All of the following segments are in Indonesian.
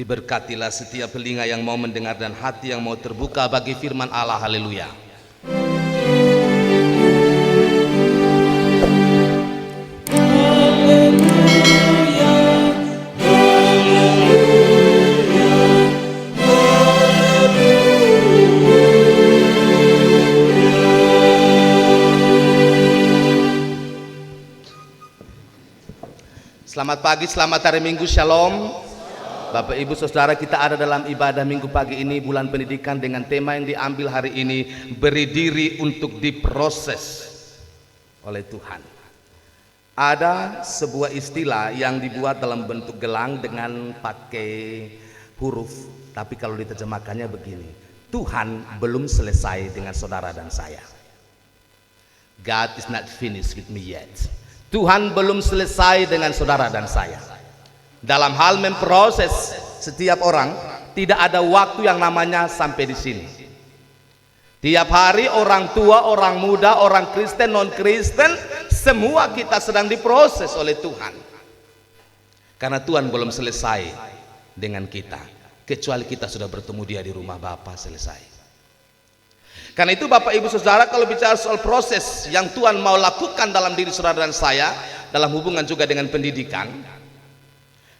Diberkatilah setiap telinga yang mau mendengar dan hati yang mau terbuka bagi firman Allah. Haleluya. Selamat pagi, selamat hari Minggu, Shalom. Bapak Ibu Saudara, kita ada dalam ibadah Minggu pagi ini, bulan pendidikan, dengan tema yang diambil hari ini, beri diri untuk diproses oleh Tuhan. Ada sebuah istilah yang dibuat dalam bentuk gelang dengan pakai huruf, tapi kalau diterjemahkannya begini: Tuhan belum selesai dengan saudara dan saya. God is not finished with me yet. Tuhan belum selesai dengan saudara dan saya. Dalam hal memproses setiap orang, tidak ada waktu yang namanya sampai di sini. Tiap hari orang tua, orang muda, orang Kristen, non-Kristen, semua kita sedang diproses oleh Tuhan. Karena Tuhan belum selesai dengan kita, kecuali kita sudah bertemu Dia di rumah Bapa selesai. Karena itu Bapak Ibu Saudara, kalau bicara soal proses yang Tuhan mau lakukan dalam diri saudara dan saya, dalam hubungan juga dengan pendidikan,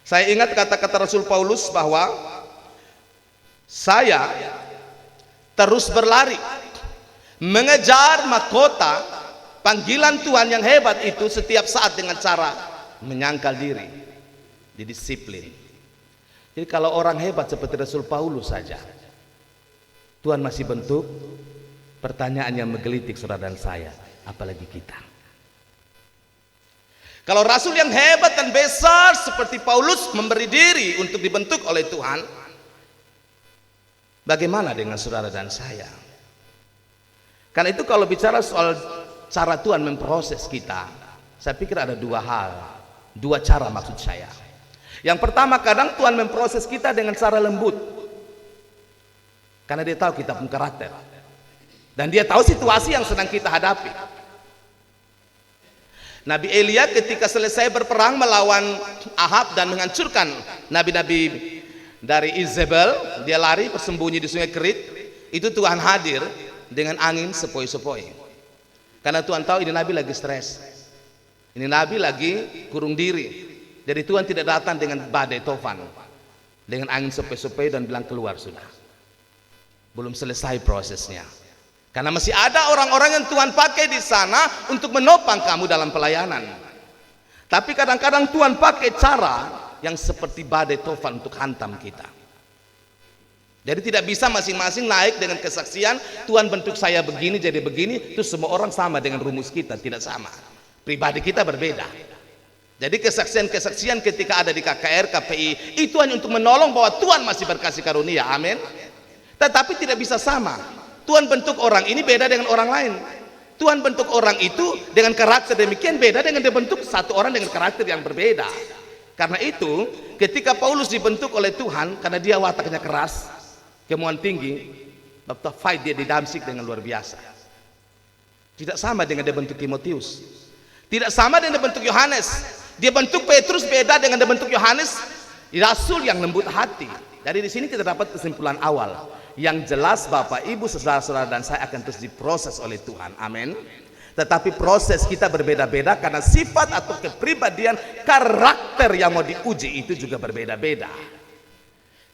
saya ingat kata-kata Rasul Paulus bahwa saya terus berlari mengejar mahkota panggilan Tuhan yang hebat itu setiap saat dengan cara menyangkal diri, didisiplin. Jadi kalau orang hebat seperti Rasul Paulus saja Tuhan masih bentuk, pertanyaan yang menggelitik saudara dan saya, apalagi kita. Kalau rasul yang hebat dan besar seperti Paulus memberi diri untuk dibentuk oleh Tuhan, bagaimana dengan saudara dan saya? Karena itu kalau bicara soal cara Tuhan memproses kita, saya pikir ada dua hal, dua cara maksud saya. Yang pertama, kadang Tuhan memproses kita dengan cara lembut, karena Dia tahu kita punya karakter, dan Dia tahu situasi yang sedang kita hadapi. Nabi Elia ketika selesai berperang melawan Ahab dan menghancurkan nabi-nabi dari Izebel, dia lari bersembunyi di sungai Kerit. Itu Tuhan hadir dengan angin sepoi-sepoi, karena Tuhan tahu ini nabi lagi stres, ini nabi lagi kurung diri. Jadi Tuhan tidak datang dengan badai tofan, dengan angin sepoi-sepoi dan bilang keluar sudah. Belum selesai prosesnya. Karena masih ada orang-orang yang Tuhan pakai di sana untuk menopang kamu dalam pelayanan. Tapi kadang-kadang Tuhan pakai cara yang seperti badai tofan untuk hantam kita. Jadi tidak bisa masing-masing naik dengan kesaksian, Tuhan bentuk saya begini jadi begini, itu semua orang sama dengan rumus kita, tidak sama. Pribadi kita berbeda. Jadi kesaksian-kesaksian ketika ada di KKR, KPI, itu hanya untuk menolong bahwa Tuhan masih berkasih karunia, amin. Tetapi tidak bisa sama. Tuhan bentuk orang ini beda dengan orang lain. Tuhan bentuk orang itu dengan karakter demikian beda dengan dia bentuk satu orang dengan karakter yang berbeda. Karena itu ketika Paulus dibentuk oleh Tuhan, karena dia wataknya keras, kemauan tinggi, waktu fight dia di Damsik dengan luar biasa. Tidak sama dengan dia bentuk Timotius, tidak sama dengan dia bentuk Yohanes. Dia bentuk Petrus beda dengan dia bentuk Yohanes, rasul yang lembut hati. Dari di sini kita dapat kesimpulan awal. Yang jelas Bapak Ibu saudara-saudara dan saya akan terus diproses oleh Tuhan, amin. Tetapi proses kita berbeda-beda karena sifat atau kepribadian karakter yang mau diuji itu juga berbeda-beda.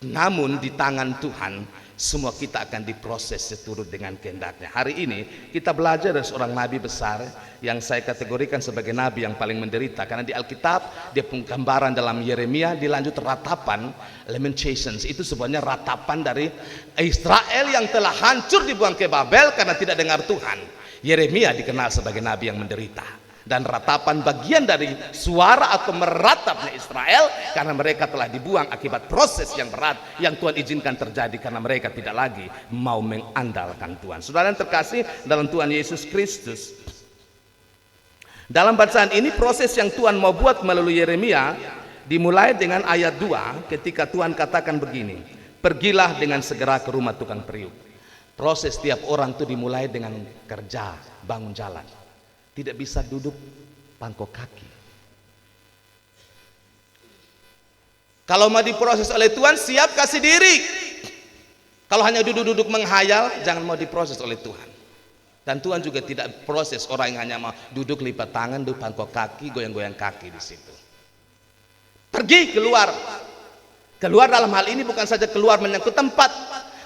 Namun di tangan Tuhan semua kita akan diproses seturut dengan kehendaknya. Hari ini kita belajar dari seorang nabi besar yang saya kategorikan sebagai nabi yang paling menderita, karena di Alkitab dia punya gambaran dalam Yeremia, dilanjut ratapan, Lamentations, itu sebenarnya ratapan dari Israel yang telah hancur dibuang ke Babel karena tidak dengar Tuhan. Yeremia dikenal sebagai nabi yang menderita, dan ratapan bagian dari suara atau meratapnya Israel karena mereka telah dibuang akibat proses yang berat yang Tuhan izinkan terjadi karena mereka tidak lagi mau mengandalkan Tuhan. Saudara yang terkasih dalam Tuhan Yesus Kristus, dalam bacaan ini proses yang Tuhan mau buat melalui Yeremia dimulai dengan ayat 2 ketika Tuhan katakan begini, pergilah dengan segera ke rumah tukang periuk. Proses setiap orang itu dimulai dengan kerja, bangun jalan. Tidak bisa duduk pangkok kaki. Kalau mau diproses oleh Tuhan, siap kasih diri. Kalau hanya duduk-duduk menghayal, jangan mau diproses oleh Tuhan. Dan Tuhan juga tidak proses orang yang hanya mau duduk lipat tangan, duduk pangkok kaki, goyang-goyang kaki di situ. Pergi keluar. Keluar dalam hal ini bukan saja keluar menyangkut tempat,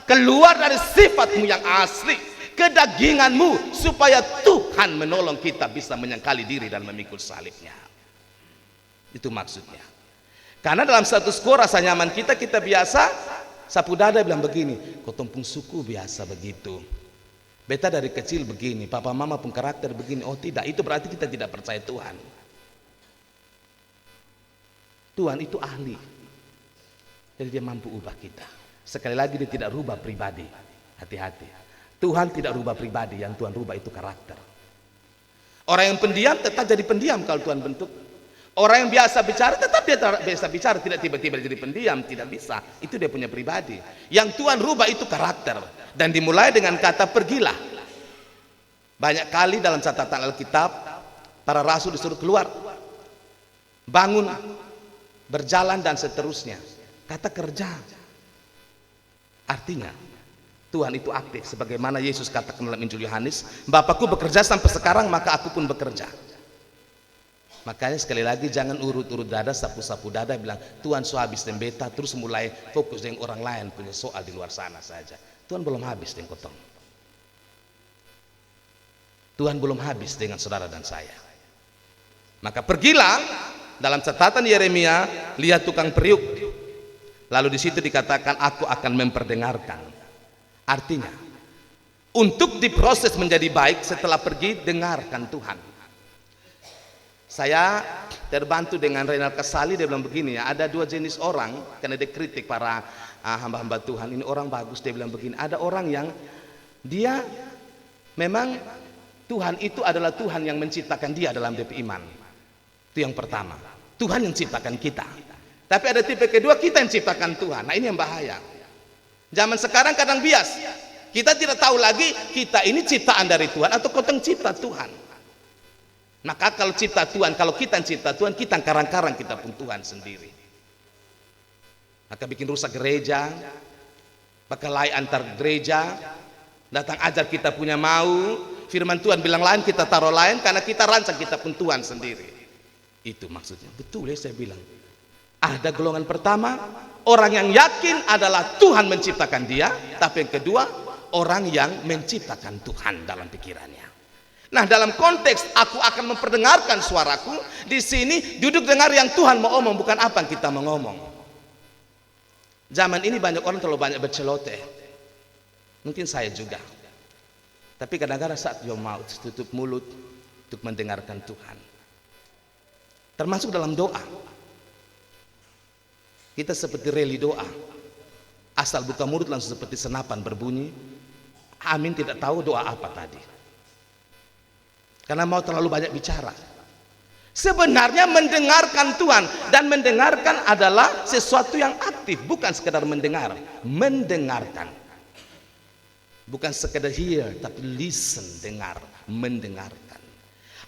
keluar dari sifatmu yang asli, kedaginganmu, supaya Tuhan menolong kita bisa menyangkali diri dan memikul salibnya. Itu maksudnya. Karena dalam status quo rasa nyaman kita biasa sapu dada bilang begini, kau tumpung suku biasa begitu, beta dari kecil begini, papa mama pun karakter begini. Oh tidak, itu berarti kita tidak percaya Tuhan. Tuhan itu ahli, jadi dia mampu ubah kita. Sekali lagi, dia tidak rubah pribadi. Hati-hati, Tuhan tidak rubah pribadi, yang Tuhan rubah itu karakter. Orang yang pendiam tetap jadi pendiam kalau Tuhan bentuk. Orang yang biasa bicara tetap dia biasa bicara, tidak tiba-tiba jadi pendiam, tidak bisa. Itu dia punya pribadi. Yang Tuhan rubah itu karakter, dan dimulai dengan kata pergilah. Banyak kali dalam catatan Alkitab para rasul disuruh keluar, bangun, berjalan dan seterusnya. Kata kerja, artinya Tuhan itu aktif, sebagaimana Yesus katakan dalam Injil Yohanes, Bapakku bekerja sampai sekarang, maka aku pun bekerja. Makanya sekali lagi, jangan urut-urut dada, sapu-sapu dada, bilang Tuhan so habis dengan beta, terus mulai fokus dengan orang lain punya soal di luar sana saja. Tuhan belum habis dengan kotong. Tuhan belum habis dengan saudara dan saya. Maka pergilah, dalam catatan Yeremia, lihat tukang periuk. Lalu di situ dikatakan, aku akan memperdengarkan. Artinya, untuk diproses menjadi baik setelah pergi, dengarkan Tuhan. Saya terbantu dengan Renal Kasali, dia bilang begini ya, ada dua jenis orang, karena dia kritik para hamba-hamba Tuhan, ini orang bagus, dia bilang begini, ada orang yang dia memang Tuhan itu adalah Tuhan yang menciptakan dia dalam DP iman. Itu yang pertama, Tuhan yang ciptakan kita. Tapi ada tipe kedua, kita yang ciptakan Tuhan. Nah ini yang bahaya. Zaman sekarang kadang bias, kita tidak tahu lagi kita ini ciptaan dari Tuhan atau kotong cipta Tuhan. Maka kalau cipta Tuhan, kalau kita cipta Tuhan, kita karang-karang kita pun Tuhan sendiri. Maka bikin rusak gereja, berkelahi antar gereja, datang ajar kita punya mau, firman Tuhan bilang lain, kita taruh lain, karena kita rancang kita pun Tuhan sendiri. Itu maksudnya. Betul ya saya bilang. Ada golongan pertama, orang yang yakin adalah Tuhan menciptakan dia, tapi yang kedua, orang yang menciptakan Tuhan dalam pikirannya. Nah, dalam konteks aku akan memperdengarkan suaraku, di sini duduk dengar yang Tuhan mau omong, bukan apa yang kita mau ngomong. Zaman ini banyak orang terlalu banyak berceloteh. Mungkin saya juga. Tapi kadang-kadang saat dia mau tutup mulut untuk mendengarkan Tuhan. Termasuk dalam doa. Kita seperti reli doa. Asal buka mulut langsung seperti senapan berbunyi. Amin, tidak tahu doa apa tadi. Karena mau terlalu banyak bicara. Sebenarnya mendengarkan Tuhan, dan mendengarkan adalah sesuatu yang aktif, bukan sekedar mendengar, mendengarkan. Bukan sekedar hear, tapi listen, dengar, mendengarkan.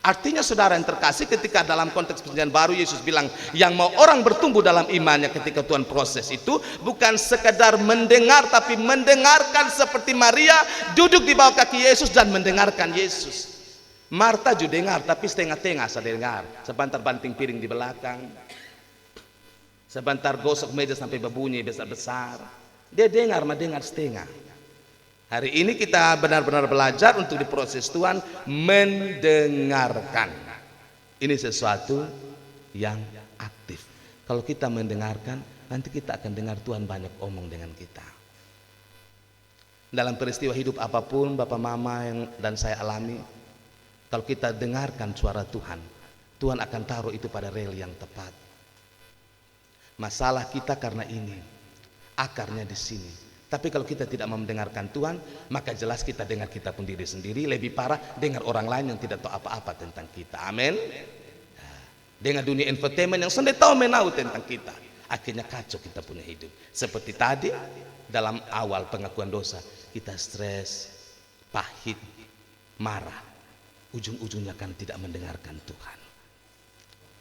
Artinya saudara yang terkasih, ketika dalam konteks perjanjian baru Yesus bilang yang mau orang bertumbuh dalam imannya ketika Tuhan proses itu bukan sekedar mendengar, tapi mendengarkan seperti Maria duduk di bawah kaki Yesus dan mendengarkan Yesus. Marta juga dengar, tapi setengah-tengah saya dengar. Sebentar banting piring di belakang, sebentar gosok meja sampai berbunyi besar-besar. Dia dengar, mendengar setengah. Hari ini kita benar-benar belajar untuk diproses Tuhan, mendengarkan. Ini sesuatu yang aktif. Kalau kita mendengarkan, nanti kita akan dengar Tuhan banyak omong dengan kita. Dalam peristiwa hidup apapun, Bapak Mama dan saya alami, kalau kita dengarkan suara Tuhan, Tuhan akan taruh itu pada rel yang tepat. Masalah kita karena ini, akarnya di sini. Tapi kalau kita tidak mau mendengarkan Tuhan, maka jelas kita dengar kita pun diri sendiri. Lebih parah, dengar orang lain yang tidak tahu apa-apa tentang kita. Amin. Dengar dunia infotainment yang sendiri tahu menau tentang kita. Akhirnya kacau kita punya hidup. Seperti tadi, dalam awal pengakuan dosa, kita stres, pahit, marah. Ujung-ujungnya kan tidak mendengarkan Tuhan.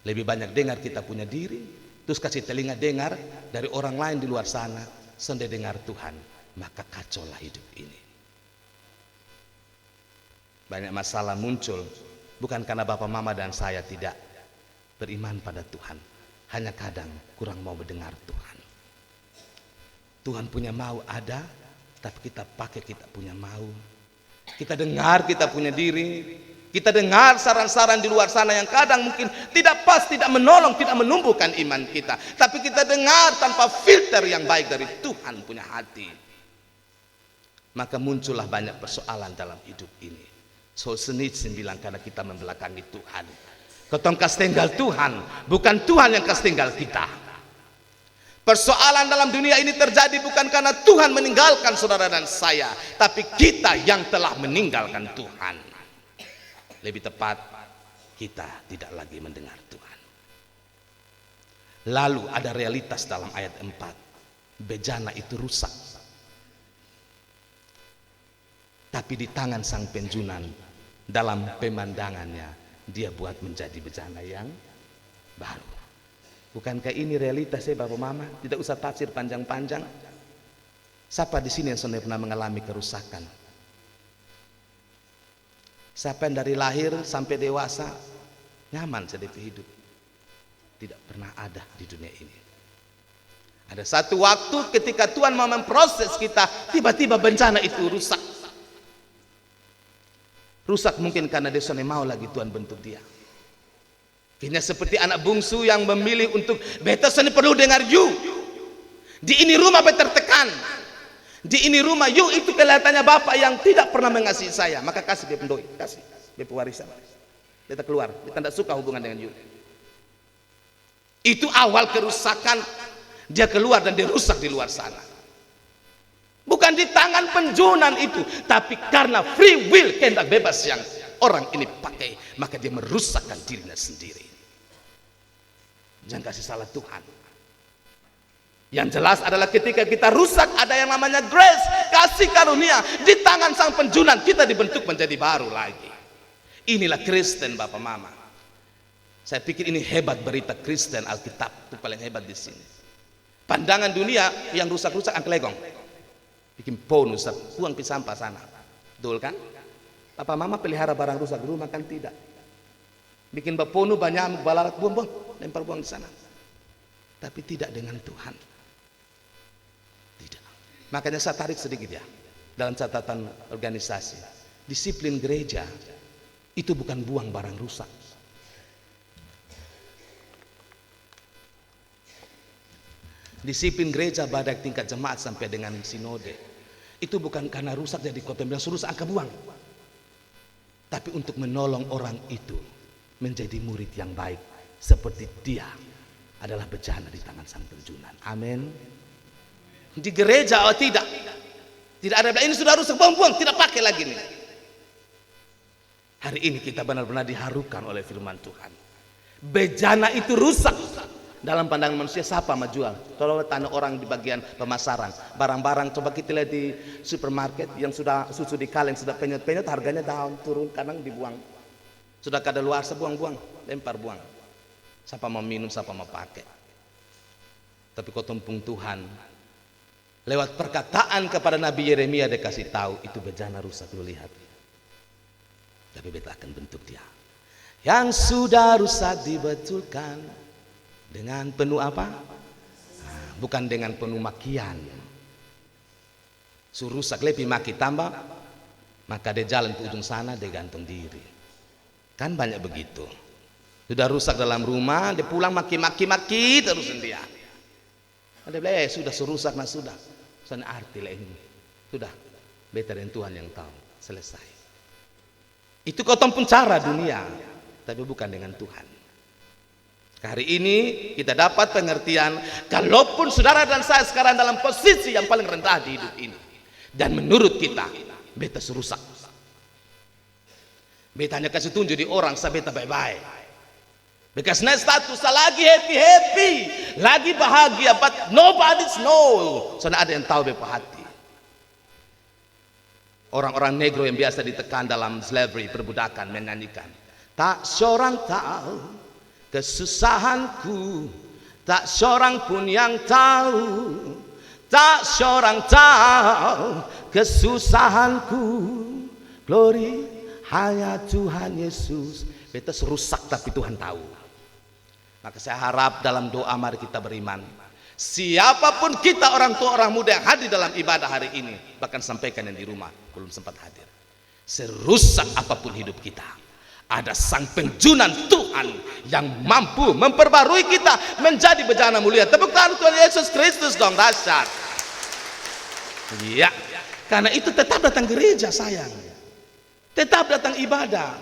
Lebih banyak dengar kita punya diri terus kasih telinga dengar dari orang lain di luar sana, sondai dengar Tuhan, maka kacaulah hidup ini. Banyak masalah muncul bukan karena Bapak Mama dan saya tidak beriman pada Tuhan, hanya kadang kurang mau mendengar Tuhan. Tuhan punya mau ada, tapi kita pakai kita punya mau. Kita dengar kita punya diri, kita dengar saran-saran di luar sana yang kadang mungkin tidak pas, tidak menolong, tidak menumbuhkan iman kita. Tapi kita dengar tanpa filter yang baik dari Tuhan punya hati. Maka muncullah banyak persoalan dalam hidup ini. Solzhenitsyn bilang karena kita membelakangi Tuhan. Ketong kas tinggal Tuhan, bukan Tuhan yang kas tinggal kita. Persoalan dalam dunia ini terjadi bukan karena Tuhan meninggalkan saudara dan saya, tapi kita yang telah meninggalkan Tuhan. Lebih tepat, kita tidak lagi mendengar Tuhan. Lalu ada realitas dalam ayat 4. Bejana itu rusak, tapi di tangan sang penjunan, dalam pemandangannya dia buat menjadi bejana yang baru. Bukankah ini realitas ya Bapak Mama? Tidak usah tafsir panjang-panjang. Siapa di sini yang sudah pernah mengalami kerusakan? Siapa yang dari lahir sampai dewasa nyaman sedikit hidup? Tidak pernah ada di dunia ini. Ada satu waktu ketika Tuhan mau memproses kita, tiba-tiba bencana itu rusak. Rusak mungkin karena dia sudah mau lagi Tuhan bentuk dia. Kayaknya seperti anak bungsu yang memilih untuk beta seni perlu dengar you. Di ini rumah beta tertekan. Di ini rumah you itu kelihatannya bapak yang tidak pernah mengasihi saya, maka kasih dia pendoi, kasih dia pewarisan. Beta keluar, beta tidak suka hubungan dengan you. Itu awal kerusakan. Dia keluar dan dia rusak di luar sana. Bukan di tangan penjunan itu, tapi karena free will, kehendak bebas yang orang ini pakai, maka dia merusakkan dirinya sendiri. Jangan kasih salah Tuhan. Yang jelas adalah ketika kita rusak, ada yang namanya grace, kasih karunia. Di tangan sang penjunan kita dibentuk menjadi baru lagi. Inilah Kristen Bapak Mama. Saya pikir ini hebat berita Kristen Alkitab, itu paling hebat di sini. Pandangan dunia yang rusak-rusak angkel legong, bikin bonus, buang ke sampah sana, betul kan? Papa Mama pelihara barang rusak di rumah kan tidak? Bikin baponu banyak balarat, buang-buang, lempar buang di sana. Tapi tidak dengan Tuhan. Tidak. Makanya saya tarik sedikit ya dalam catatan organisasi. Disiplin gereja itu bukan buang barang rusak. Disiplin gereja pada tingkat jemaat sampai dengan sinode itu bukan karena rusak jadi kota bilang suruh angka buang, tapi untuk menolong orang itu menjadi murid yang baik seperti dia adalah bejana di tangan sang penjunan. Amin. Di gereja oh tidak ada ini sudah rusak buang-buang, tidak pakai lagi nih. Hari ini kita benar-benar diharukan oleh firman Tuhan. Bejana itu rusak. Dalam pandangan manusia siapa mau jual? Kalau tanya orang di bagian pemasaran, barang-barang coba kita lihat di supermarket yang sudah susu di kaleng, sudah penyet-penyet, harganya down turun, kadang dibuang. Sudah kada luar buang-buang, lempar buang. Siapa mau minum, siapa mau pakai. Tapi kau tumpung Tuhan lewat perkataan kepada Nabi Yeremia dia kasih tahu itu bejana rusak, lu lihat. Tapi beta akan bentuk dia. Yang sudah rusak dibetulkan dengan penuh apa? Bukan dengan penuh makian. Suruh rusak lebih maki tambah, maka dia jalan ke ujung sana dia gantung diri. Kan banyak begitu. Sudah rusak dalam rumah, dia pulang maki terus dia. Ada bilang sudah rusak nah sudah. Sana arti lah ini. Sudah. Beta dan Tuhan yang tahu. Selesai. Itu kau pun cara dunia, tapi bukan dengan Tuhan. Hari ini kita dapat pengertian, kalaupun saudara dan saya sekarang dalam posisi yang paling rendah di hidup ini, dan menurut kita beta serusak, beta hanya kasih tunjuk di orang, saya beta bye-bye, because next status lagi happy, lagi bahagia, but nobody's know, soalnya ada yang tahu beta hati. Orang-orang negro yang biasa ditekan dalam slavery, perbudakan, menyanyikan, tak seorang tahu kesusahanku Tak seorang pun yang tahu, tak seorang tahu kesusahanku. Glory, hanya Tuhan Yesus. Beta rusak tapi Tuhan tahu. Maka saya harap dalam doa mari kita beriman. Siapapun kita, orang tua, orang muda yang hadir dalam ibadah hari ini, bahkan sampaikan yang di rumah belum sempat hadir, serusak apapun hidup kita, ada sang penjunan Tuhan yang mampu memperbarui kita menjadi bejana mulia. Tepuk tangan Tuhan Yesus Kristus dong, dahsyat. Iya, karena itu tetap datang gereja sayang, tetap datang ibadah,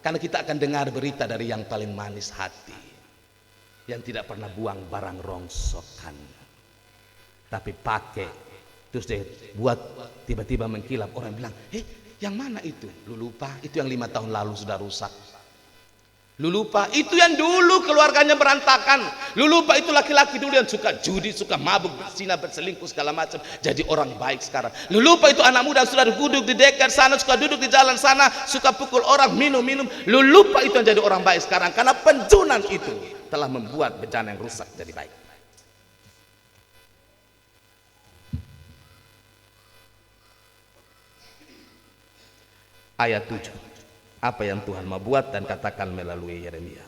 karena kita akan dengar berita dari yang paling manis hati, yang tidak pernah buang barang rongsokan, tapi pakai terus dia buat tiba-tiba mengkilap. Orang bilang, yang mana itu? Lu lupa itu yang 5 tahun lalu sudah rusak. Lu lupa itu yang dulu keluarganya berantakan. Lu lupa itu laki-laki dulu yang suka judi, suka mabuk, berzina, berselingkuh segala macam, jadi orang baik sekarang. Lu lupa itu anak muda yang sudah duduk di dekat sana, suka duduk di jalan sana, suka pukul orang, minum. Lu lupa itu yang jadi orang baik sekarang, karena penjunan itu telah membuat bejana yang rusak jadi baik. Ayat 7, apa yang Tuhan mau buat dan katakan melalui Yeremia.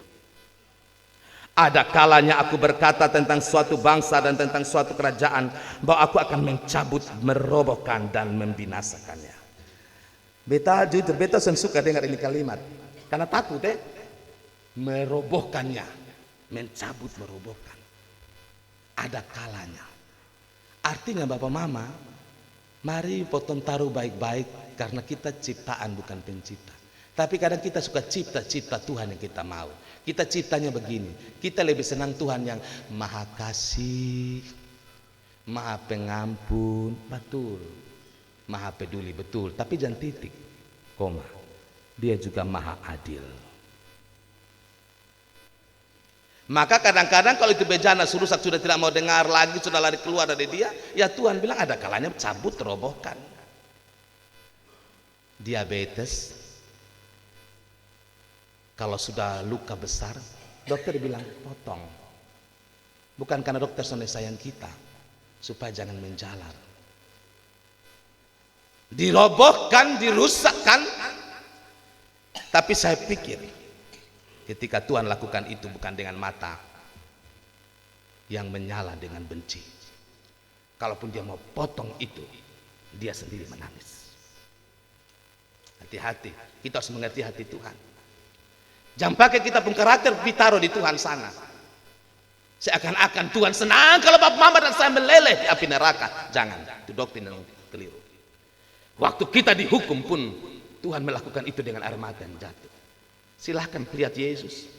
Ada kalanya aku berkata tentang suatu bangsa dan tentang suatu kerajaan, bahwa aku akan mencabut, merobohkan dan membinasakannya. Beta jujur, beta suka dengar ini kalimat, karena takut merobohkannya, mencabut, merobohkan. Ada kalanya, artinya Bapak Mama, mari potong taruh baik-baik, karena kita ciptaan bukan pencipta. Tapi kadang kita suka cipta Tuhan yang kita mau. Kita ciptanya begini, kita lebih senang Tuhan yang maha kasih, maha pengampun, betul, maha peduli, betul. Tapi jangan titik, koma, dia juga maha adil. Maka kadang-kadang kalau itu bejana rusak, sudah tidak mau dengar lagi, sudah lari keluar dari dia, ya Tuhan bilang ada kalanya cabut, robohkan. Diabetes, kalau sudah luka besar, dokter bilang potong. Bukan karena dokter sonde sayang kita, supaya jangan menjalar. Dirobohkan, dirusakkan. Tapi saya pikir ketika Tuhan lakukan itu bukan dengan mata yang menyala dengan benci. Kalaupun dia mau potong itu, dia sendiri menangis. Hati-hati, kita harus mengerti hati Tuhan. Jangan pakai kita pun karakter ditaruh di Tuhan sana. Seakan-akan Tuhan senang kalau Bapak Mama dan saya meleleh di api neraka. Jangan, itu doktrin yang keliru. Waktu kita dihukum pun Tuhan melakukan itu dengan air mata yang jatuh. Silahkan lihat Yesus.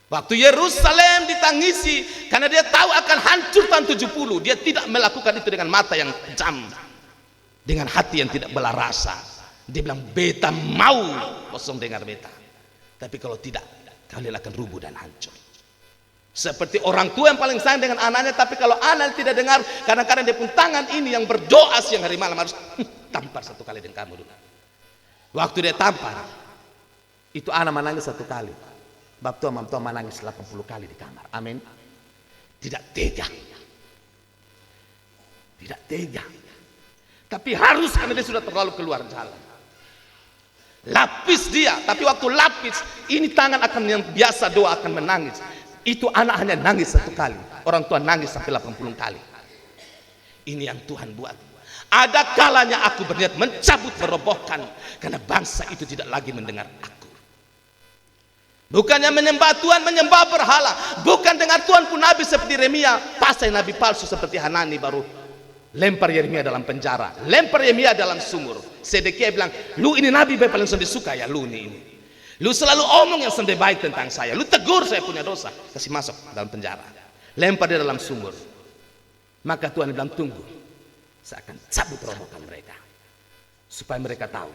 Waktu Yerusalem ditangisi karena dia tahu akan hancur tahun 70, dia tidak melakukan itu dengan mata yang kejam, dengan hati yang tidak belah rasa. Dia bilang, beta mau kosong dengar beta, tapi kalau tidak kalian akan rubuh dan hancur. Seperti orang tua yang paling sayang dengan anaknya, tapi kalau anak tidak dengar, kadang-kadang dia pun tangan ini yang berdoa siang hari malam harus tampar 1 kali dengan kamu dulu. Waktu dia tampar, itu anak menangis 1 kali, bab tua mam tua menangis 80 kali di kamar. Amin. Tidak tega, tidak tega, tapi harus, karena dia sudah terlalu keluar jalan. Lapis dia, tapi waktu lapis ini tangan akan yang biasa doa akan menangis. Itu anak hanya nangis 1 kali, orang tua nangis sampai 80 kali. Ini yang Tuhan buat. Ada kalanya aku berniat mencabut, merobohkan, karena bangsa itu tidak lagi mendengar aku. Bukannya menyembah Tuhan, menyembah berhala. Bukan dengar Tuhan pun nabi seperti Yeremia, pasai nabi palsu seperti Hanani baru lempar Yeremia dalam penjara, lempar Yeremia dalam sumur. Sedekia bilang, lu ini nabi paling sonde suka ya, lu ini. Lu selalu omong yang sonde baik tentang saya, lu tegur saya punya dosa, kasih masuk dalam penjara, lempar dia dalam sumur. Maka Tuhan bilang, tunggu, saya akan cabut robohkan mereka, supaya mereka tahu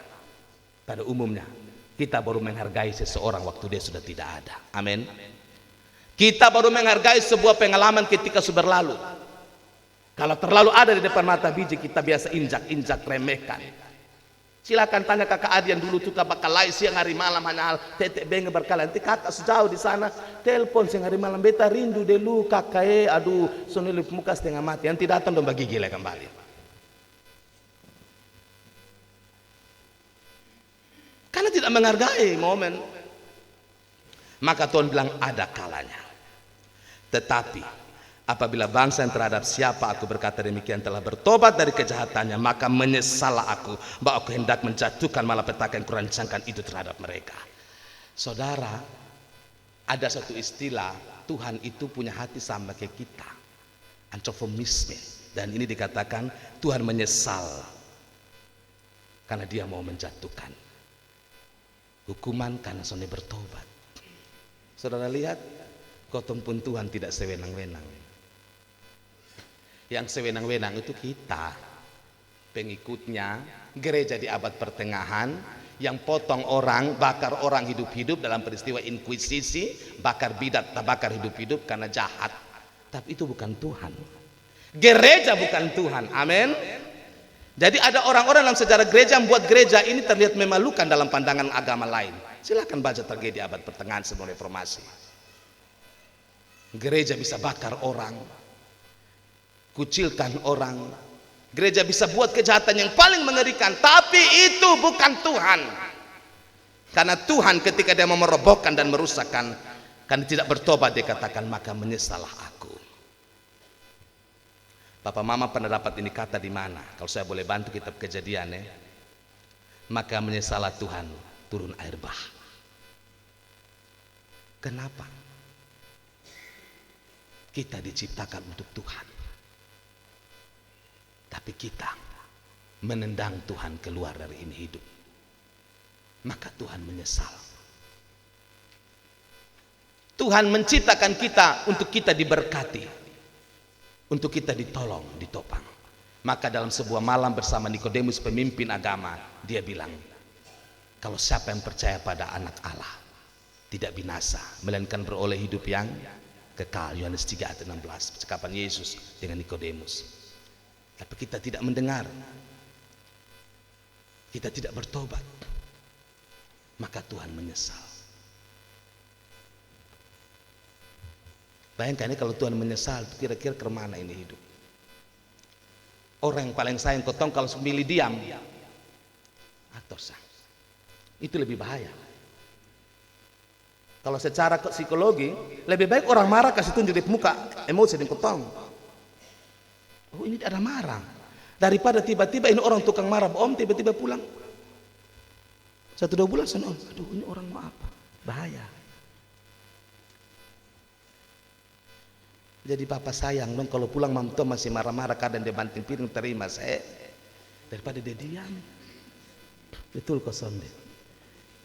pada umumnya kita baru menghargai seseorang waktu dia sudah tidak ada. Amin. Kita baru menghargai sebuah pengalaman ketika sudah berlalu. Kalau terlalu ada di depan mata biji, kita biasa injak-injak, remehkan. Silakan tanya kakak Adian dulu tuh bakal lai siang hari malam hanya hal tetek benge berkala. Nanti kakak sejauh di sana telepon siang hari malam, beta rindu dulu kakak, aduh sonili muka setengah mati. Nanti datang dong bagi gila kembali. Karena tidak menghargai momen. Maka Tuhan bilang ada kalanya. Tetapi apabila bangsa yang terhadap siapa aku berkata demikian telah bertobat dari kejahatannya, maka menyesallah aku bahwa aku hendak menjatuhkan malapetaka yang kurancangkan itu terhadap mereka. Saudara, ada satu istilah, Tuhan itu punya hati sama kayak kita, antropomisme, dan ini dikatakan Tuhan menyesal karena dia mau menjatuhkan hukuman karena sonde bertobat. Saudara lihat, kotong pun Tuhan tidak sewenang-wenang. Yang sewenang-wenang itu kita, pengikutnya, gereja di abad pertengahan, yang potong orang, bakar orang hidup-hidup dalam peristiwa inkuisisi, bakar bidat, bakar hidup-hidup karena jahat. Tapi itu bukan Tuhan. Gereja bukan Tuhan, amin. Jadi ada orang-orang dalam sejarah gereja yang membuat gereja ini terlihat memalukan dalam pandangan agama lain. Silakan baca tragedi abad pertengahan sebelum reformasi. Gereja bisa bakar orang, kucilkan orang. Gereja bisa buat kejahatan yang paling mengerikan, tapi itu bukan Tuhan. Karena Tuhan ketika dia mau merobohkan dan merusakkan, karena tidak bertobat dia katakan maka menyesallah aku. Bapak Mama pernah dapat ini kata di mana? Kalau saya boleh bantu kitab Kejadian ya. Maka menyesallah Tuhan turun air bah. Kenapa? Kita diciptakan untuk Tuhan, tapi kita menendang Tuhan keluar dari ini hidup, maka Tuhan menyesal. Tuhan menciptakan kita untuk kita diberkati, untuk kita ditolong, ditopang. Maka dalam sebuah malam bersama Nikodemus pemimpin agama, dia bilang, kalau siapa yang percaya pada anak Allah tidak binasa, melainkan beroleh hidup yang kekal. Yohanes 3 ayat 16, percakapan Yesus dengan Nikodemus. Tapi kita tidak mendengar, kita tidak bertobat, maka Tuhan menyesal. Bayangkan ini kalau Tuhan menyesal, kira-kira kemana ini hidup? Orang yang paling sayang kotong kalau milih diam atau sah, itu lebih bahaya. Kalau secara psikologi, lebih baik orang marah kasih tunjuk di muka, emosi dan kotong. Oh ini ada marah. Daripada tiba-tiba ini orang tukang marah, om tiba-tiba pulang. 1-2 bulan sana, aduh ini orang mau apa? Bahaya. Jadi papa sayang dong kalau pulang mamto masih marah-marah kadang dia banting piring terima saya. Daripada dia diam. Betul kok sonde.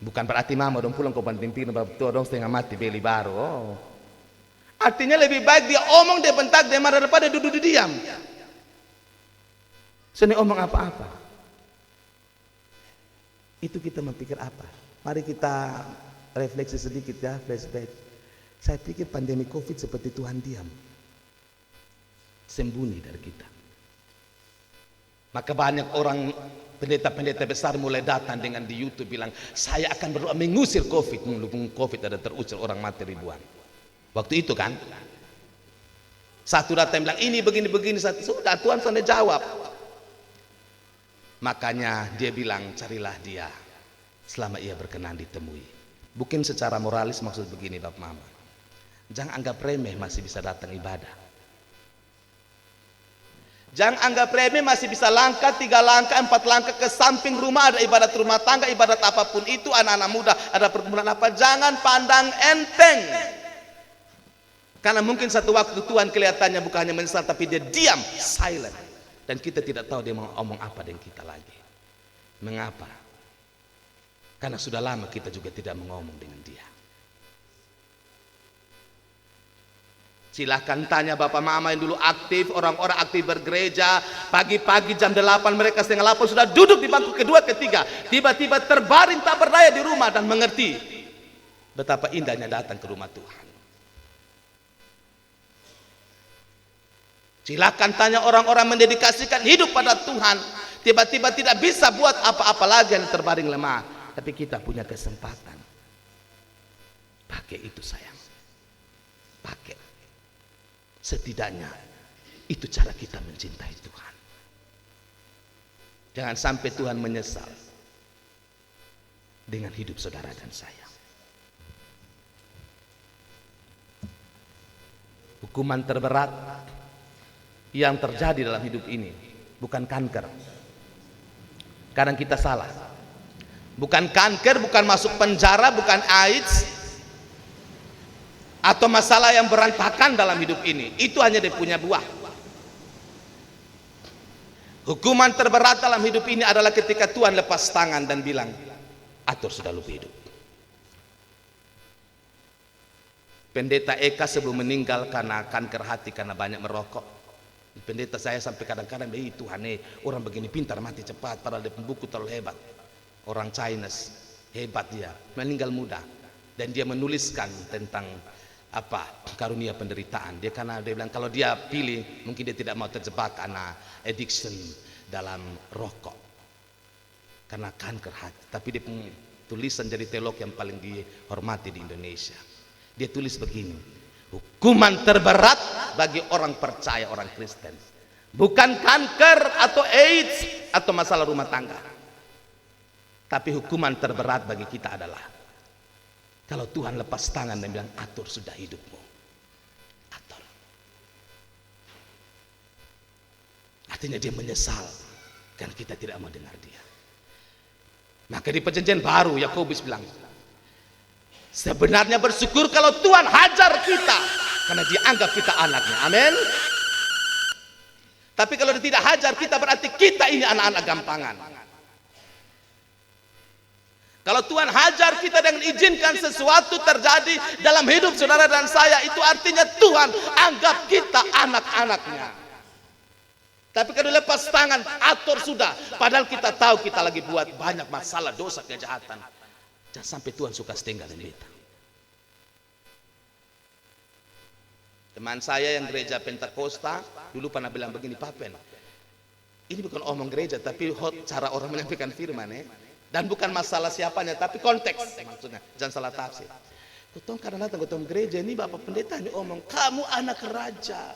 Bukan berarti mama dong pulang kau banting piring tua dong setengah mati beli baru. Oh. Artinya lebih baik dia omong, dia bentak, dia marah daripada duduk diam. Sini omong apa-apa. Itu kita memikir apa? Mari kita refleksi sedikit ya, flashback. Saya pikir pandemi Covid seperti Tuhan diam, sembunyi dari kita. Maka banyak orang pendeta-pendeta besar mulai datang dengan di YouTube bilang saya akan berdoa mengusir Covid. Mendukung Covid ada terucil orang mati ribuan. Waktu itu kan satu datang bilang ini begini-begini, sudah Tuhan sudah jawab. Makanya dia bilang carilah dia selama ia berkenan ditemui. Bukan secara moralis, maksud begini Bapak Mama, jangan anggap remeh masih bisa datang ibadah. Jangan anggap remeh masih bisa langkah 3 langkah 4 langkah ke samping rumah ada ibadat rumah tangga, ibadat apapun itu, anak-anak muda ada pergumulan apa, jangan pandang enteng. Karena mungkin satu waktu Tuhan kelihatannya bukan hanya menyesal tapi dia diam, silent, dan kita tidak tahu dia mau ngomong apa dengan kita lagi. Mengapa? Karena sudah lama kita juga tidak mengomong dengan dia. Silahkan tanya bapak mama yang dulu aktif, orang-orang aktif bergereja, pagi-pagi jam 8 mereka setengah 8 sudah duduk di bangku kedua ketiga, tiba-tiba terbaring tak berdaya di rumah dan mengerti betapa indahnya datang ke rumah Tuhan. Silahkan tanya orang-orang mendedikasikan hidup pada Tuhan, Tiba-tiba tidak bisa buat apa-apa lagi, yang terbaring lemah. Tapi kita punya kesempatan. Pakai itu sayang. Pakai. Setidaknya itu cara kita mencintai Tuhan. Jangan sampai Tuhan menyesal dengan hidup saudara dan saya. Hukuman terberat yang terjadi dalam hidup ini bukan kanker. Kadang kita salah. Bukan kanker, bukan masuk penjara, bukan AIDS, atau masalah yang berantakan dalam hidup ini. Itu hanya dia punya buah. Hukuman terberat dalam hidup ini adalah ketika Tuhan lepas tangan dan bilang, atur sudah lu hidup. Pendeta Eka sebelum meninggal karena kanker hati, karena banyak merokok. Pendeta saya sampai kadang-kadang, Tuhan orang begini pintar mati cepat, padahal dia pembuku terlalu hebat. Orang Chinese, hebat dia, meninggal muda. Dan dia menuliskan tentang karunia penderitaan. Karena dia bilang kalau dia pilih, mungkin dia tidak mau terjebak karena addiction dalam rokok, karena kanker hati. Tapi dia tulisan jadi teolog yang paling dihormati di Indonesia. Dia tulis begini, hukuman terberat bagi orang percaya, orang Kristen, bukan kanker atau AIDS atau masalah rumah tangga, tapi hukuman terberat bagi kita adalah kalau Tuhan lepas tangan dan bilang, atur sudah hidupmu. Atur. Artinya dia menyesal karena kita tidak mau dengar dia. Maka di perjanjian baru Yakobus bilang, sebenarnya bersyukur kalau Tuhan hajar kita karena dia anggap kita anaknya. Amin. Tapi kalau dia tidak hajar kita, berarti kita ini anak-anak gampangan. Kalau Tuhan hajar kita dengan izinkan sesuatu terjadi dalam hidup saudara dan saya, itu artinya Tuhan anggap kita anak-anaknya. Tapi kalau lepas tangan, atur sudah, padahal kita tahu kita lagi buat banyak masalah, dosa, kejahatan. Jangan sampai Tuhan suka setinggal dengan kita. Teman saya yang gereja Pentakosta dulu pernah bilang begini, Papen, ini bukan omong gereja, tapi cara orang menyampaikan firman, dan bukan masalah siapanya, tapi konteks maksudnya, jangan salah tafsir. Kau karena datang ke gereja ini, Bapak Pendeta ini omong, kamu anak raja,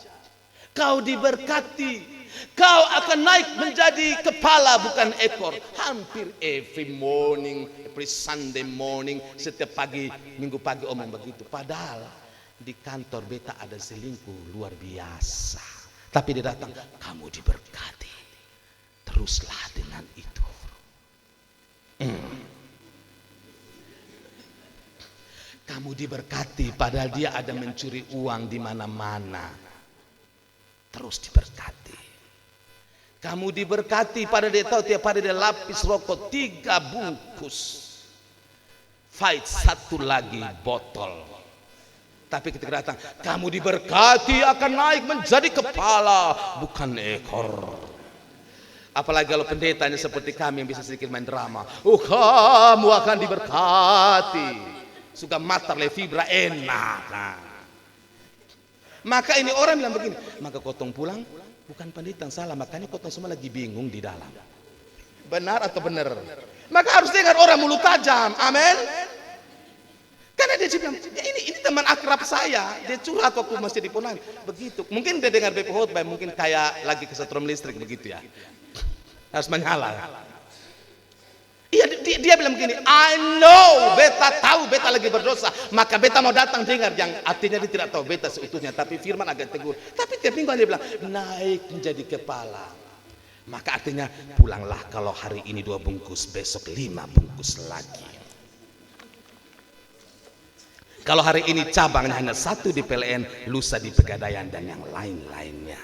kau diberkati, kau akan naik menjadi kepala bukan ekor. Hampir every morning, every Sunday morning, setiap pagi, minggu pagi omong begitu. Padahal di kantor beta ada selingkuh luar biasa, tapi dia datang, kamu diberkati, teruslah dengan itu. Kamu diberkati, padahal dia ada mencuri uang di mana-mana, terus diberkati. Kamu diberkati, padahal dia tahu tiap hari dia lapis rokok 3 bungkus, fight 1 lagi botol. Tapi ketika datang, kamu diberkati akan naik menjadi kepala bukan ekor. Apalagi kalau pendetanya seperti kami yang bisa sedikit main drama. Kamu akan diberkati. Suka matar le fibra enak. Nah. Maka ini orang bilang begini, maka kotong pulang, bukan pendeta yang salah, makanya kotong semua lagi bingung di dalam. Benar atau benar? Maka harus dengar orang mulut tajam. Amin. Karena dia bilang, ini teman akrab saya, dia curhat waktu masih di Ponang. Begitu. Mungkin dia dengar BP Hotbay, mungkin kayak lagi kesetrum listrik begitu ya. Harus menyala. Iya, dia bilang begini, I know, beta tahu beta lagi berdosa, maka beta mau datang dengar, yang artinya dia tidak tahu beta seutuhnya, tapi firman agak tegur. Tapi tiap minggu dia bilang, naik menjadi kepala. Maka artinya pulanglah kalau hari ini 2 bungkus, besok 5 bungkus lagi. Kalau hari ini cabangnya hanya 1 di PLN, lusa di Pegadaian dan yang lain-lainnya.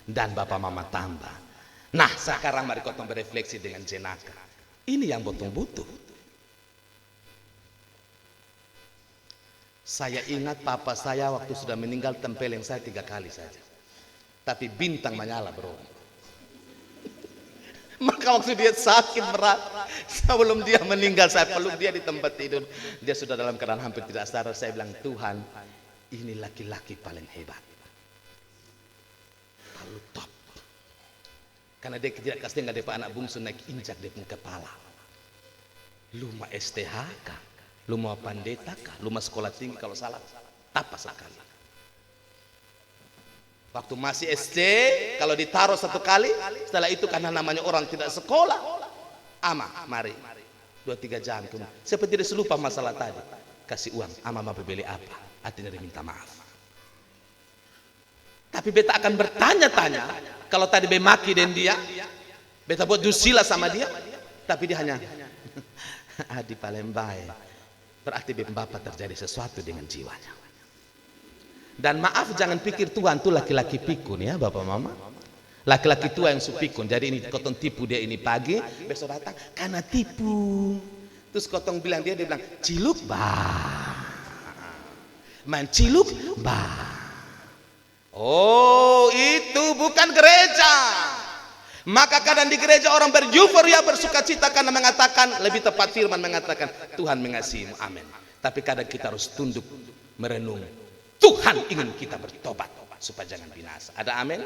Dan Bapak Mama tambah. Nah, sekarang mari kotong berefleksi dengan jenaka. Ini yang butuh. Saya ingat papa saya waktu sudah meninggal tempeleng saya 3 kali saja. Tapi bintang menyala, bro. Maka waktu dia sakit berat, sebelum dia meninggal saya peluk dia di tempat tidur. Dia sudah dalam keadaan hampir tidak sadar. Saya bilang, Tuhan, ini laki-laki paling hebat. Lalu top. Karena dia tidak kasih nggak depan anak bungsu naik injak dia punya kepala. Lu mau STH kah? Lu mau pandeta kah? Lu mau sekolah tinggi kalau salah tapas sekali. Waktu masih SD kalau ditaruh satu kali, setelah itu karena namanya orang tidak sekolah, ama mari 2-3 jam kemudian seperti dia selupa masalah tadi, kasih uang ama mau beli apa, artinya dia minta maaf. Tapi beta akan bertanya-tanya kalau tadi be maki dan dia, beta buat dusila sama dia, tapi dia hanya di Palembang, berarti be bapak terjadi sesuatu dengan jiwanya. Dan maaf jangan pikir Tuhan tuh laki-laki pikun ya bapak mama. Laki-laki tua yang supikun. Jadi ini kotong tipu dia ini pagi, besok datang karena tipu. Terus kotong bilang dia bilang ciluk bah, main ciluk bah. Oh itu bukan gereja. Maka kadang di gereja orang beryuforia bersuka cita karena mengatakan, lebih tepat firman mengatakan Tuhan mengasihimu, amin. Tapi kadang kita harus tunduk merenung, Tuhan ingin kita bertobat supaya jangan binasa. Ada amin?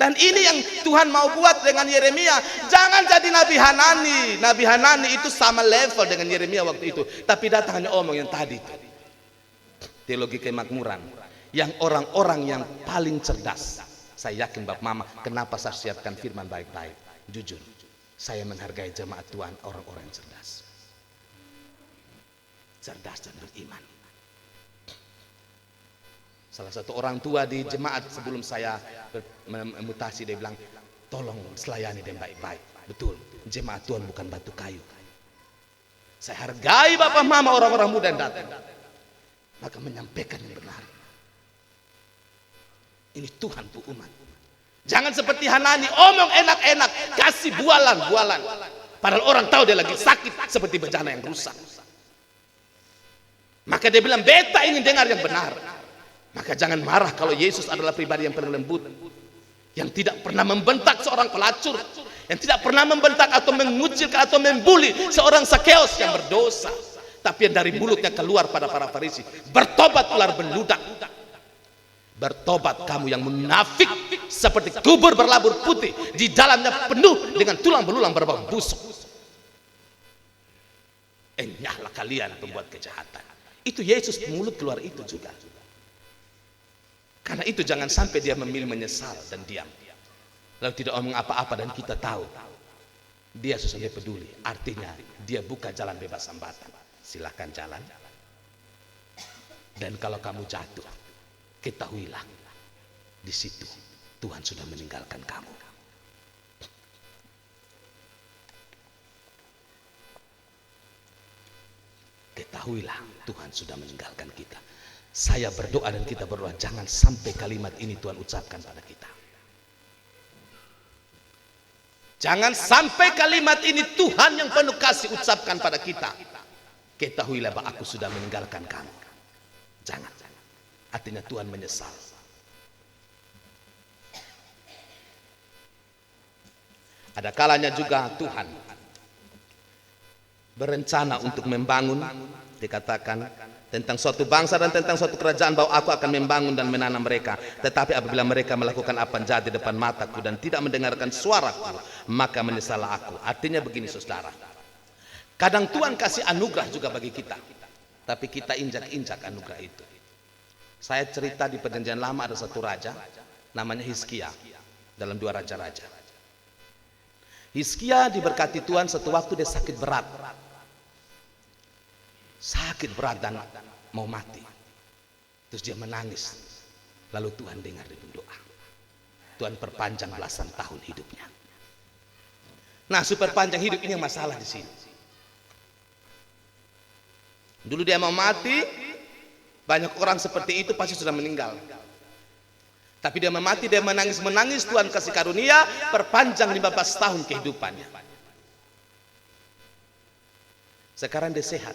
Dan ini yang Tuhan mau buat dengan Yeremia. Jangan jadi Nabi Hanani. Nabi Hanani itu sama level dengan Yeremia waktu itu. Tapi datang hanya omong yang tadi itu. Teologi kemakmuran. Yang orang-orang yang paling cerdas. Saya yakin Bapak Mama, kenapa saya siapkan firman baik-baik. Jujur, saya menghargai jemaat Tuhan orang-orang yang cerdas. Cerdas dan beriman. Salah satu orang tua di jemaat sebelum saya memutasi, dia bilang, tolong selayani dia baik-baik. Betul, jemaat Tuhan bukan batu kayu. Saya hargai Bapak Mama orang-orang muda yang datang. Maka menyampaikan yang benar. Ini Tuhan tuh umat. Jangan seperti Hanani, omong enak-enak, kasih bualan-bualan. Padahal orang tahu dia lagi sakit seperti bejana yang rusak. Maka dia bilang, beta ingin dengar yang benar. Maka jangan marah kalau Yesus adalah pribadi yang paling lembut, yang tidak pernah membentak seorang pelacur, yang tidak pernah membentak atau mengucilkan atau membuli seorang Sakeus yang berdosa, tapi yang dari mulutnya keluar pada para Farisi, bertobat ular beludak, bertobat kamu yang munafik, seperti kubur berlabur putih, di dalamnya penuh dengan tulang belulang berbau busuk. Enyahlah kalian pembuat kejahatan. Itu Yesus mulut keluar itu juga. Karena itu jangan sampai dia memilih menyesal dan diam, lalu tidak omong apa-apa dan kita tahu dia sesungguhnya peduli. Artinya dia buka jalan bebas hambatan. Silahkan jalan. Dan kalau kamu jatuh, ketahuilah di situ Tuhan sudah meninggalkan kamu. Ketahuilah Tuhan sudah meninggalkan kita. Saya berdoa dan kita berdoa, jangan sampai kalimat ini Tuhan ucapkan pada kita. Jangan sampai kalimat ini Tuhan yang penuh kasih ucapkan pada kita. Ketahuilah bahwa aku sudah meninggalkan kamu. Jangan. Artinya Tuhan menyesal. Ada kalanya juga Tuhan berencana untuk membangun, dikatakan tentang suatu bangsa dan tentang suatu kerajaan bahwa aku akan membangun dan menanam mereka. Tetapi apabila mereka melakukan apa yang jahat di depan mataku dan tidak mendengarkan suaraku, maka menyesallah aku. Artinya begini saudara, kadang Tuhan kasih anugerah juga bagi kita, tapi kita injak-injak anugerah itu. Saya cerita di perjanjian lama ada satu raja namanya Hizkia dalam 2 raja-raja. Hizkia diberkati Tuhan, satu waktu dia sakit berat dan mau mati. Terus dia menangis. Lalu Tuhan dengar dia berdoa. Tuhan perpanjang belasan tahun hidupnya. Nah, super panjang hidup ini yang masalah di sini. Dulu dia mau mati, banyak orang seperti itu pasti sudah meninggal. Tapi dia mati, dia menangis, Tuhan kasih karunia, perpanjang 15 tahun kehidupannya. Sekarang dia sehat.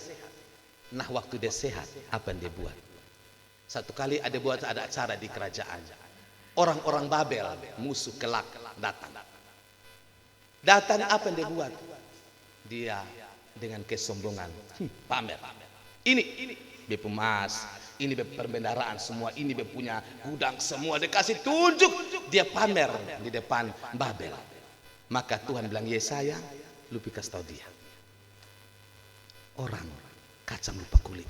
Nah, waktu dia sehat, apa yang dia buat? Satu kali ada acara di kerajaan. Orang-orang Babel, musuh kelak, datang. Datang, apa yang dia buat? Dia dengan kesombongan pamer. Ini dia emas, ini perbendaraan semua, ini dia punya gudang semua, dia kasih tunjuk, dia pamer di depan Babel. Maka Tuhan bilang, Yesaya, lu kasih tahu dia, orang kacang lupa kulit.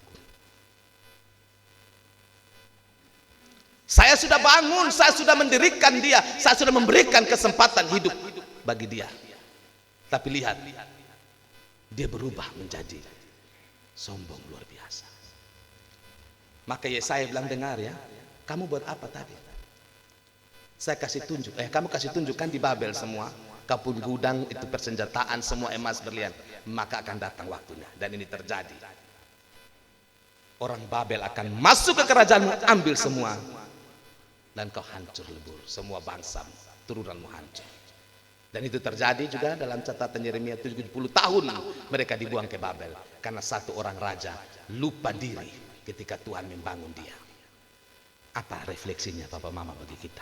Saya sudah bangun, saya sudah mendirikan dia, saya sudah memberikan kesempatan hidup bagi dia. Tapi lihat, dia berubah menjadi sombong luar biasa. Maka Yesaya bilang, dengar ya, kamu buat apa tadi? Saya kasih tunjuk, kamu kasih tunjukkan di Babel semua, kapun gudang itu persenjataan, semua emas berlian. Maka akan datang waktunya, dan ini terjadi. Orang Babel akan masuk ke kerajaanmu, ambil semua, dan kau hancur lebur, semua bangsa turunanmu hancur. Dan itu terjadi juga dalam catatan Yeremia, 70 tahun mereka dibuang ke Babel karena satu orang raja lupa diri ketika Tuhan membangun dia. Apa refleksinya Papa Mama bagi kita?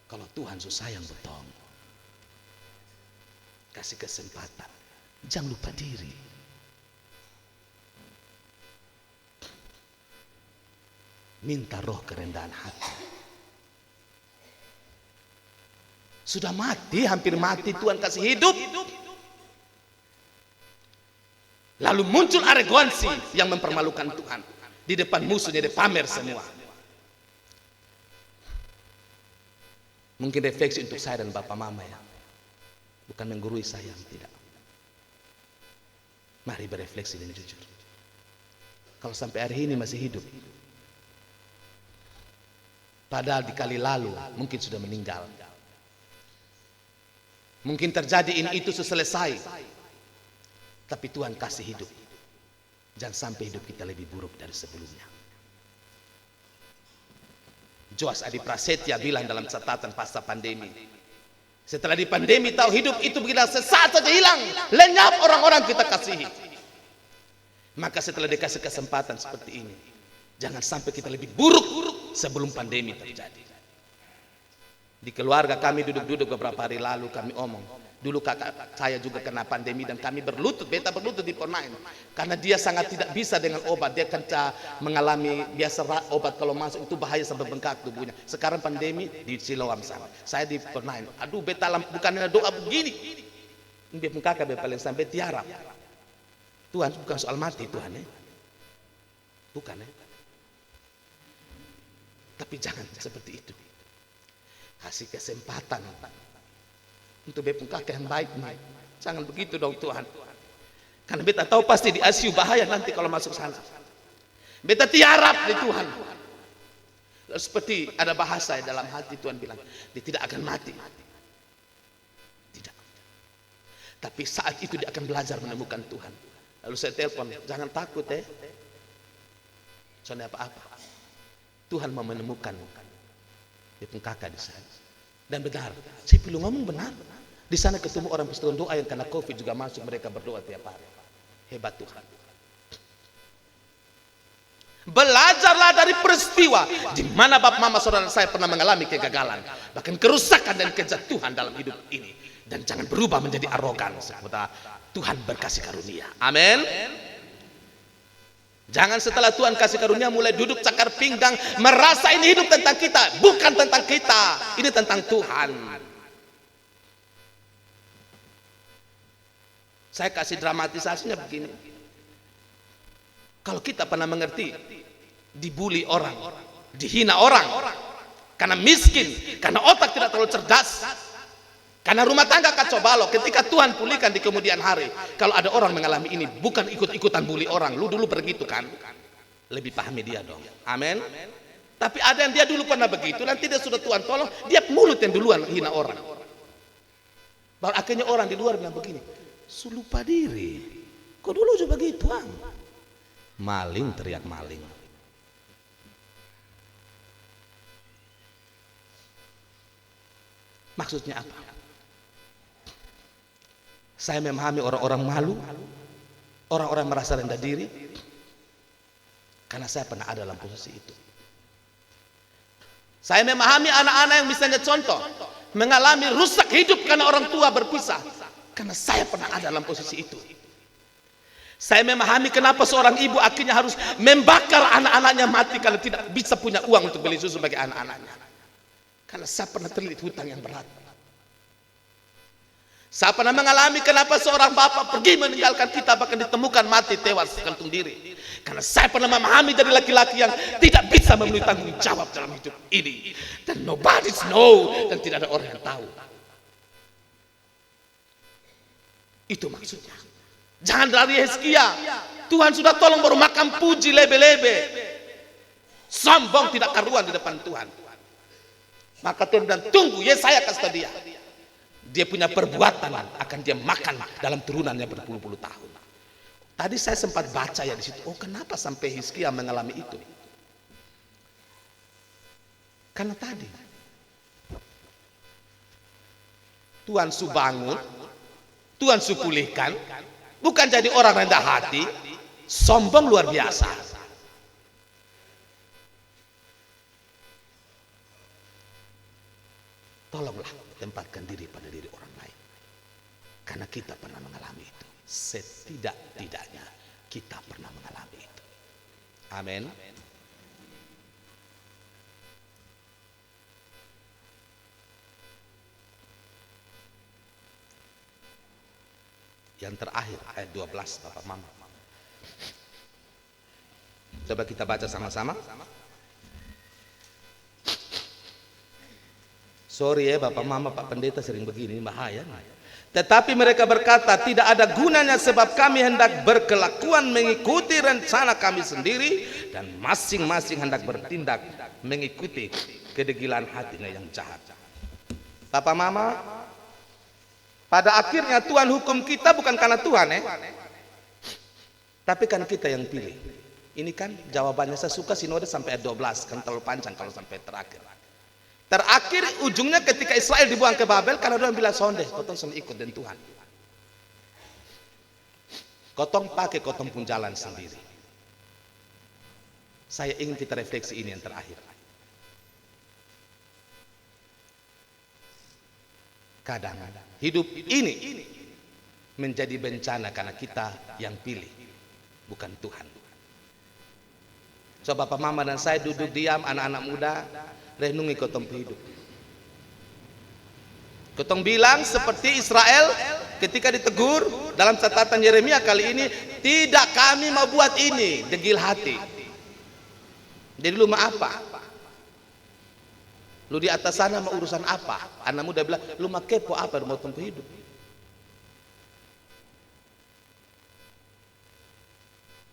Kalau Tuhan sayang betul, kasih kesempatan, jangan lupa diri. Minta roh kerendahan hati. Sudah mati, hampir mati, Tuhan kasih hidup. Lalu muncul arogansi yang mempermalukan Tuhan. Di depan musuhnya dia pamer semua. Mungkin refleksi untuk saya dan Bapak Mama ya. Bukan menggurui saya, tidak. Mari berefleksi dan jujur. Kalau sampai hari ini masih hidup, padahal di kali lalu mungkin sudah meninggal. Mungkin terjadi ini itu selesai. Tapi Tuhan kasih hidup. Jangan sampai hidup kita lebih buruk dari sebelumnya. Joas Adi Prasetya bilang dalam catatan pasca pandemi, setelah di pandemi tahu hidup itu begitu sesaat saja hilang, lenyap orang-orang kita kasihi. Maka setelah dikasih kesempatan seperti ini, jangan sampai kita lebih buruk sebelum pandemi terjadi. Di keluarga kami duduk-duduk beberapa hari lalu kami omong, dulu kakak saya juga kena pandemi dan kami berlutut, beta berlutut di Ponain karena dia sangat tidak bisa dengan obat. Dia mengalami biasa obat kalau masuk itu bahaya sampai bengkak tubuhnya. Sekarang pandemi di Siloam sana, saya di Ponain, aduh beta bukan doa begini, dia bengkak paling sampai tiarap. Tuhan bukan soal mati Tuhan ya, bukan ya. Tapi jangan seperti itu. Kasih kesempatan untuk bepung kakek yang baik nih. Jangan begitu dong Tuhan. Karena beta tahu pasti di ICU bahaya nanti kalau masuk sana. Beta tiarap di Tuhan. Lalu seperti ada bahasa dalam hati Tuhan bilang, dia tidak akan mati. Tidak. Tapi saat itu dia akan belajar menemukan Tuhan. Lalu saya telepon, jangan takut soalnya apa-apa. Tuhan mau menemukan bepung kakak di sana. Dan benar, saya perlu ngomong benar. Di sana ketemu orang persatuan doa yang kena COVID juga masuk, mereka berdoa tiap hari. Hebat Tuhan. Belajarlah dari peristiwa di mana bapak mama saudara saya pernah mengalami kegagalan, bahkan kerusakan dan kejatuhan dalam hidup ini. Dan jangan berubah menjadi arogan seperti Tuhan berkasih karunia. Amin. Jangan setelah Tuhan kasih karunia mulai duduk cakar pinggang merasa ini hidup tentang kita. Bukan tentang kita, ini tentang Tuhan. Saya kasih dramatisasinya begini. Kalau kita pernah mengerti dibully orang, dihina orang karena miskin, karena otak tidak terlalu cerdas, karena rumah tangga kacau balau, ketika Tuhan pulihkan di kemudian hari, kalau ada orang mengalami ini, bukan ikut-ikutan bully orang. Lu dulu begitu kan? Lebih pahami dia dong. Amin. Tapi ada yang dia dulu pernah begitu, nanti dia sudah Tuhan tolong, dia mulut yang duluan hina orang. Baru akhirnya orang di luar bilang begini, lupa diri. Kok dulu juga begitu, Ang? Maling, teriak maling. Maksudnya apa? Saya memahami orang-orang malu, orang-orang merasa rendah diri, karena saya pernah ada dalam posisi itu. Saya memahami anak-anak yang misalnya contoh mengalami rusak hidup karena orang tua berpisah, karena saya pernah ada dalam posisi itu. Saya memahami kenapa seorang ibu akhirnya harus membakar anak-anaknya mati kalau tidak bisa punya uang untuk beli susu bagi anak-anaknya, karena saya pernah terlilit hutang yang berat. Saya pernah mengalami kenapa seorang bapak pergi meninggalkan kita bahkan ditemukan mati tewas gantung diri. Karena saya pernah memahami dari laki-laki yang tidak bisa memenuhi tanggung jawab dalam hidup ini. Dan nobody know, dan tidak ada orang yang tahu. Itu maksudnya. Jangan lari Hizkia. Tuhan sudah tolong baru makan puji lebe-lebe. Sombong tidak karuan di depan Tuhan. Maka Tuhan bilang, tunggu Yesaya kasih dia. Dia punya perbuatan akan dia makan dalam turunannya berpuluh-puluh tahun. Tadi saya sempat baca ya di situ. Oh, kenapa sampai Hizkia mengalami itu? Karena tadi Tuhan su bangun, Tuhan su pulihkan, bukan jadi orang rendah hati, sombong luar biasa. Tolonglah tempatkan diri pada diri orang lain, karena kita pernah mengalami itu. Setidak-tidaknya kita pernah mengalami itu. Amin. Yang terakhir ayat 12 Bapak Mama. Coba kita baca sama-sama. Sorry ya Bapak Mama, Pak Pendeta sering begini, bahaya. Tetapi mereka berkata, tidak ada gunanya sebab kami hendak berkelakuan mengikuti rencana kami sendiri, dan masing-masing hendak bertindak mengikuti kedegilan hatinya yang jahat. Bapak Mama, pada akhirnya Tuhan hukum kita bukan karena Tuhan tapi karena kita yang pilih. Ini kan jawabannya. Saya suka sinode sampai ayat 12, kan terlalu panjang kalau sampai terakhir. Terakhir ujungnya ketika Israel dibuang ke Babel, karena dia bilang sonde, kotong sama ikut dan Tuhan. Kotong pakai, kotong pun jalan sendiri. Saya ingin kita refleksi ini yang terakhir. Kadang hidup ini menjadi bencana karena kita yang pilih, bukan Tuhan. Coba Bapak Mama dan saya duduk diam, anak-anak muda, renungi kotong hidup. Kotong bilang seperti Israel ketika ditegur dalam catatan Yeremia kali ini, tidak kami mau buat ini, degil hati. Jadi lu mau apa? Lu di atas sana mau urusan apa? Anak muda bilang, lu mau kepo apa mau tempuh hidup?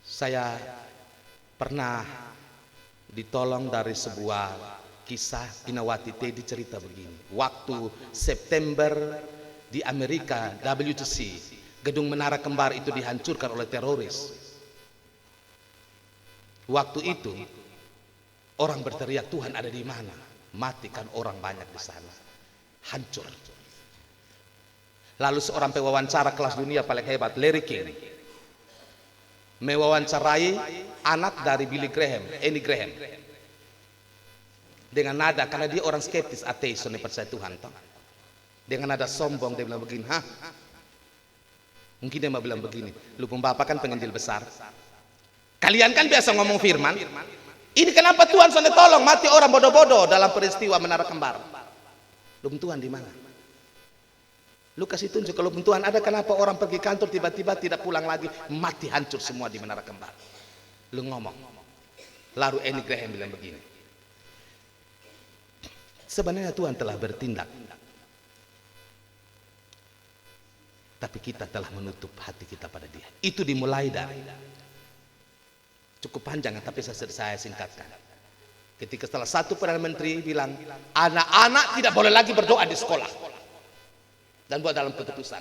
Saya pernah ditolong dari sebuah kisah. Inawati Teddy cerita begini. Waktu September di Amerika, WTC, gedung Menara Kembar itu dihancurkan oleh teroris. Waktu itu orang berteriak, Tuhan ada di mana? Matikan orang banyak di sana, hancur. Lalu seorang pewawancara kelas dunia paling hebat, Larry King, mewawancarai anak dari Billy Graham, Andy Graham, dengan nada, karena dia orang skeptis, ateis, tidak percaya Tuhan, toh. Dengan nada sombong dia bilang begini, mungkin dia mau bilang begini, lu Bapak kan penginjil besar, kalian kan biasa ngomong firman, ini kenapa Tuhan sudah tolong mati orang bodoh-bodoh dalam peristiwa Menara Kembar? Lu Tuhan di mana? Lu kasih tunjuk kalau Tuhan ada, kenapa orang pergi kantor tiba-tiba tidak pulang lagi, mati hancur semua di Menara Kembar? Lu ngomong. Lalu Andy Graham bilang begini, sebenarnya Tuhan telah bertindak, tapi kita telah menutup hati kita pada Dia. Itu dimulai dari, cukup panjang tapi saya singkatkan. Ketika salah satu Perdana Menteri bilang, anak-anak tidak boleh lagi berdoa di sekolah dan buat dalam keputusan.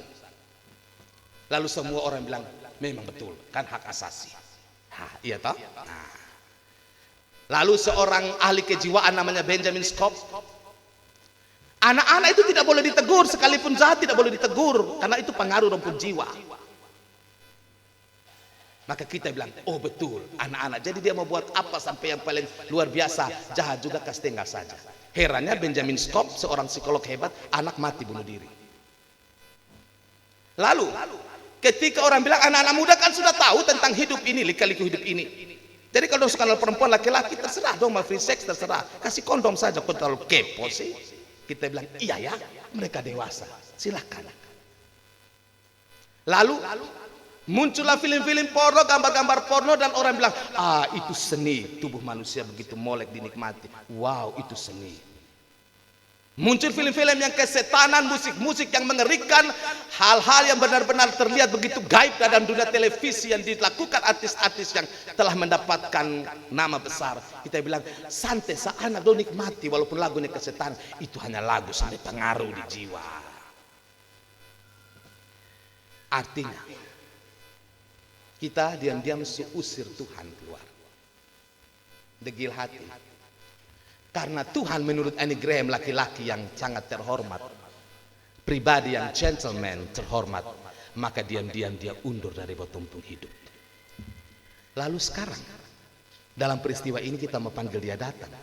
Lalu semua orang bilang, memang betul, kan hak asasi. Iya toh? Lalu seorang ahli kejiwaan namanya Benjamin Scott, anak-anak itu tidak boleh ditegur, sekalipun jahat tidak boleh ditegur, karena itu pengaruh rumput jiwa. Maka kita bilang, oh betul, anak-anak. Jadi dia mau buat apa sampai yang paling luar biasa, jahat juga kasih tinggal saja. Herannya Benjamin Scott, seorang psikolog hebat, anak mati bunuh diri. Lalu, ketika orang bilang anak-anak muda kan sudah tahu tentang hidup ini, lika-liku hidup ini. Jadi kalau skandal perempuan laki-laki terserah dong, mau free sex terserah, kasih kondom saja. Kok terlalu kepo sih? Kita bilang, iya ya, mereka dewasa, silakan. Lalu muncullah film-film porno, gambar-gambar porno, dan orang bilang, ah itu seni, tubuh manusia begitu molek dinikmati. Wow, itu seni. Muncul film-film yang kesetanan, musik-musik yang mengerikan, hal-hal yang benar-benar terlihat begitu gaib dalam dunia televisi yang dilakukan artis-artis yang telah mendapatkan nama besar. Kita bilang, santai seanak do nikmati walaupun lagunya kesetanan, itu hanya lagu sampai pengaruh di jiwa. Artinya, kita diam-diam usir Tuhan keluar. Degil hati. Karena Tuhan menurut Annie Graham laki-laki yang sangat terhormat, pribadi yang gentleman terhormat, maka diam-diam dia undur dari tumpung hidup. Lalu sekarang dalam peristiwa ini kita mau panggil dia datang?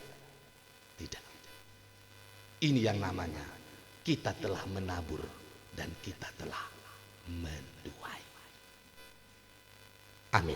Tidak. Ini yang namanya kita telah menabur dan kita telah menuai. Amin.